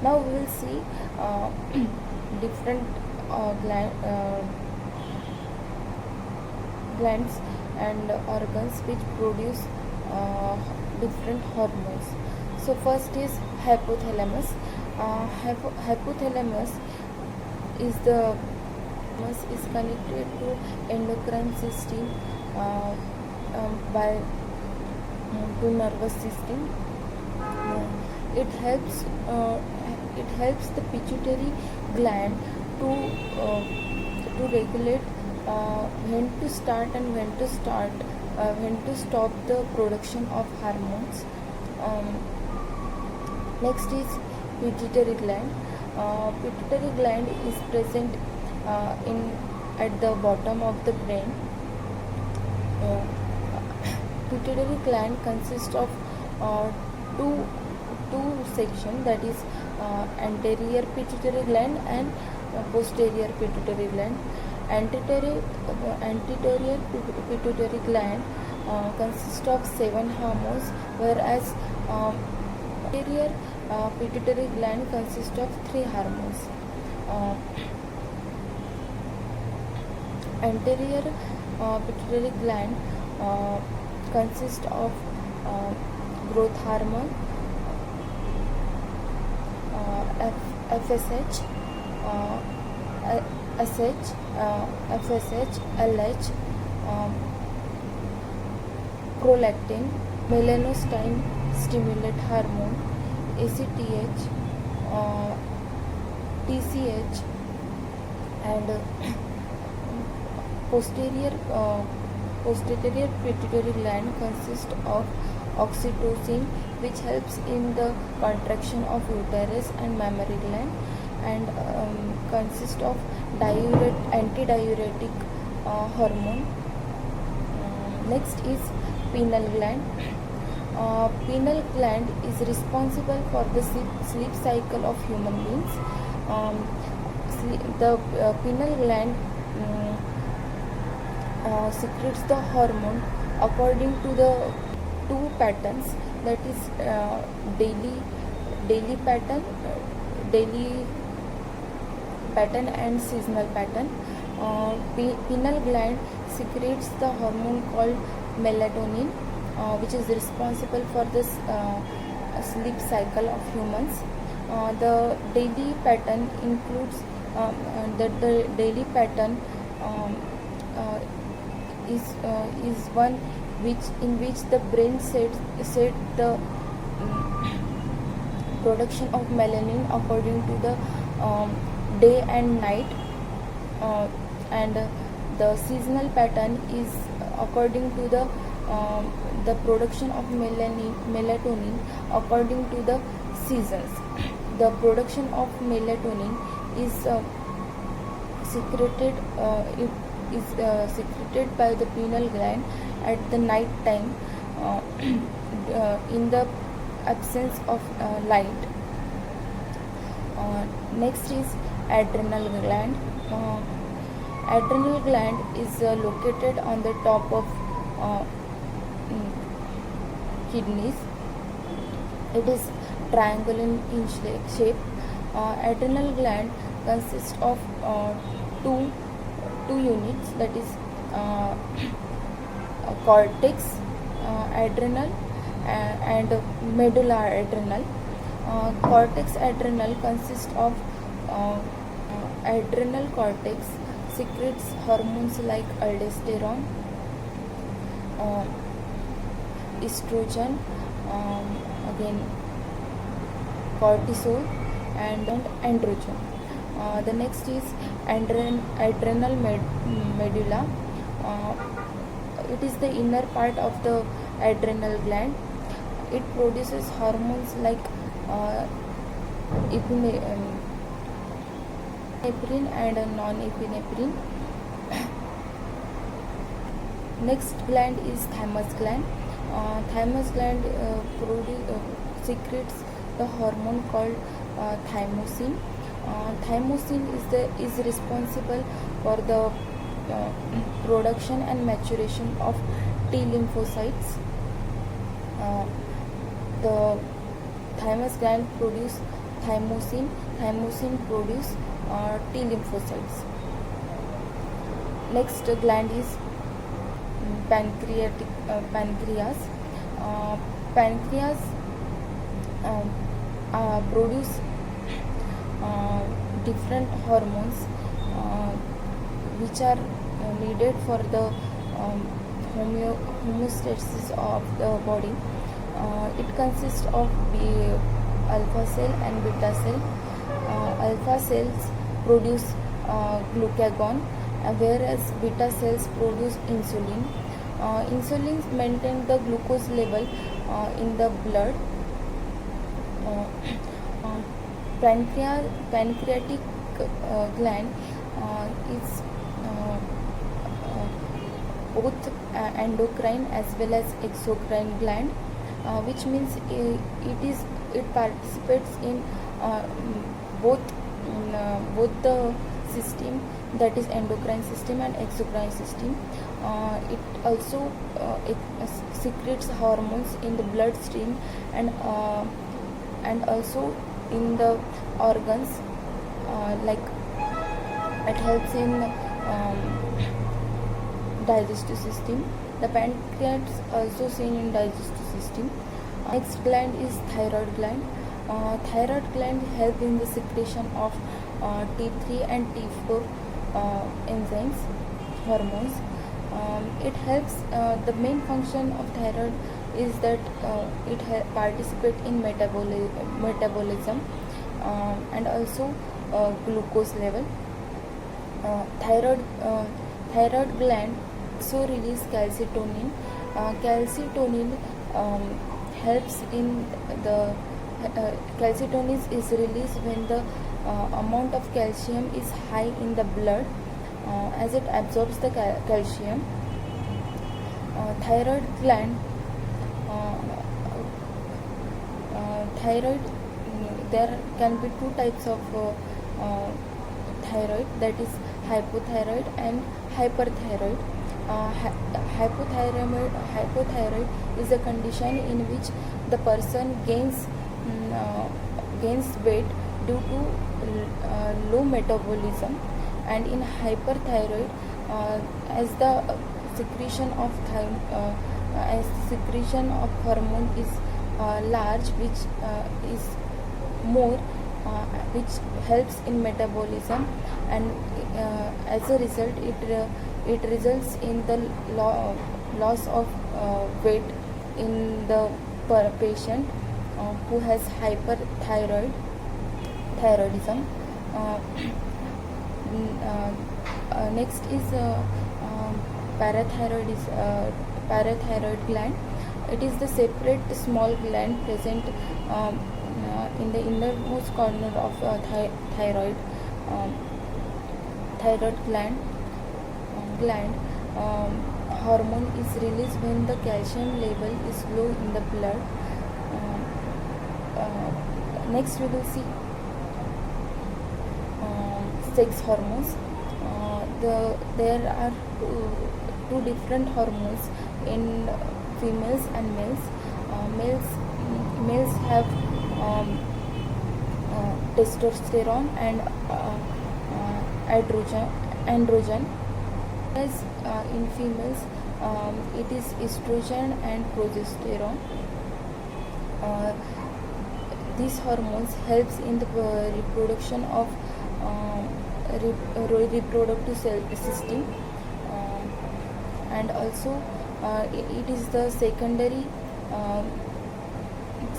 Now we will see different glands and organs which produce different hormones. So first is hypothalamus. Hypothalamus is connected to endocrine system by to nervous system. It helps the pituitary gland to regulate when to start and when to stop the production of hormones. Next is pituitary gland. Pituitary gland is present at the bottom of the brain. Pituitary gland consists of two sections, that is anterior pituitary gland and posterior pituitary gland. Anterior pituitary gland consists of 7 hormones, whereas posterior pituitary gland consists of 3 hormones. Anterior pituitary gland consists of growth hormone, FSH, SH, FSH, LH, prolactin, melanostine stimulate hormone, ACTH, TCH, and posterior pituitary gland consists of oxytocin, which helps in the contraction of uterus and mammary gland, and consists of antidiuretic hormone. Next is pineal gland. Pineal gland is responsible for the sleep cycle of human beings. The pineal gland secretes the hormone according to the two patterns, that is daily pattern and seasonal pattern. Pineal gland secretes the hormone called melatonin, which is responsible for the sleep cycle of humans. The daily pattern includes the daily pattern is one in which the brain set the production of melanin according to the day and night, and the seasonal pattern is according to the production of melatonin according to the seasons. The production of melatonin is secreted by the pineal gland at the night time in the absence of light. Next is adrenal gland. Adrenal gland is located on the top of kidneys. It is triangular in shape. Adrenal gland consists of two units, that is cortex adrenal and medulla adrenal. Cortex adrenal consists of adrenal cortex secretes hormones like aldosterone, estrogen, again cortisol, and androgen. The next is adrenal medulla. It is the inner part of the adrenal gland. It produces hormones like epinephrine and non-epinephrine. Next gland is thymus gland. Thymus gland secretes the hormone called thymosin. Thymosin is responsible for the production and maturation of T lymphocytes. The thymus gland produces thymosin produce T lymphocytes. Next gland is pancreas. Pancreas produce different hormones which are needed for the homeostasis of the body. It consists of alpha cell and beta cell. Alpha cells produce glucagon, whereas beta cells produce insulin. Insulin maintains the glucose level in the blood. Pancreatic gland is both endocrine as well as exocrine gland, which means it participates in both the system, that is endocrine system and exocrine system. It also secretes hormones in the bloodstream and also in the organs, like it helps in digestive system. The pancreas also seen in digestive system. Next gland is thyroid gland. Thyroid gland help in the secretion of T3 and T4 enzymes, hormones. It helps, the main function of thyroid is that it participates in metabolism and also glucose level. Thyroid gland so release calcitonin. Calcitonin helps in the calcitonin is released when the amount of calcium is high in the blood, as it absorbs the calcium. Thyroid gland, thyroid, there can be two types of thyroid, that is hypothyroid and hyperthyroid. Hypothyroid is a condition in which the person gains weight due to low metabolism, and in hyperthyroid, as the secretion of hormone is large, which is more, which helps in metabolism, and as a result it results in the loss of weight in the patient who has hyperthyroidism. Next is parathyroid gland. It is the separate small gland present in the innermost corner of thyroid gland. Hormone is released when the calcium level is low in the blood. Next we will see sex hormones. There are two different hormones in females and males. Males have testosterone and androgen. As in females, it is estrogen and progesterone. These hormones helps in the reproduction of reproductive cell system, and also it is the secondary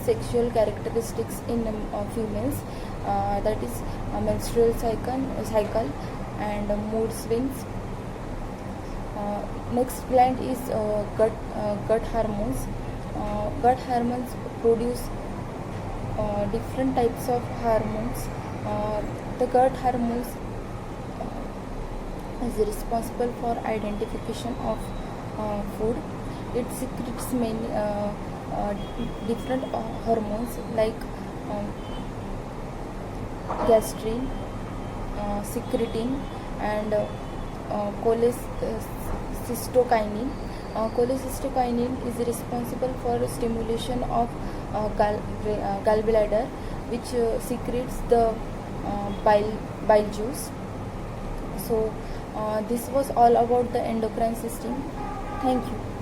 sexual characteristics in females, that is menstrual cycle and mood swings. Next gland is gut hormones. Gut hormones produce different types of hormones. The gut hormones is responsible for identification of food. It secretes many different hormones like gastrin, secretin, and cholecystokinin. Cholecystokinin is responsible for stimulation of gallbladder, which secretes the bile juice. So this was all about the endocrine system. Thank you.